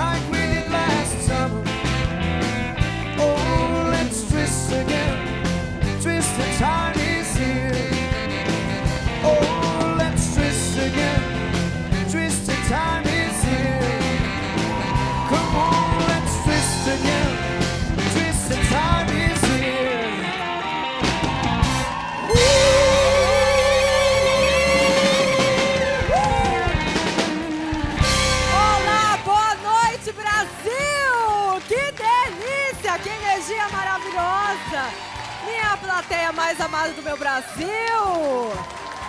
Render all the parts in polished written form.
like we did last summer. Oh, let's twist again. Twist, the time is here. Oh, let's twist again. Twist, the time is here. Come on, let's twist again. Twist, the time is here. Olá, boa noite, Brasil! Que delícia, que energia maravilhosa! Minha plateia mais amada do meu Brasil!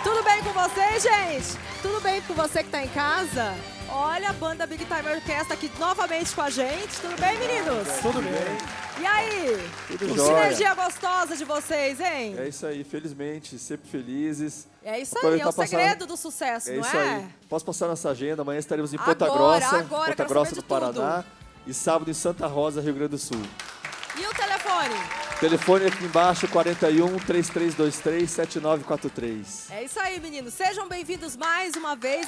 Tudo bem com vocês, gente? Tudo bem com você que tá em casa? Olha a banda Big Time Orquestra aqui novamente com a gente. Tudo bem, meninos? Tudo bem. E aí? Tudo Que jóia. energia gostosa de vocês, hein? É isso aí, felizmente, sempre felizes. É isso aí, Aproveitar é o passar- segredo do sucesso, É não isso é? aí. Posso passar nossa agenda? Amanhã estaremos em Ponta Agora, Grossa, agora, Ponta quero Grossa saber do de Paraná. E sábado em Santa Rosa, Rio Grande do Sul. E o telefone? Telefone aqui embaixo, 41 3323 7943. É isso aí, meninos. Sejam bem-vindos mais uma vez.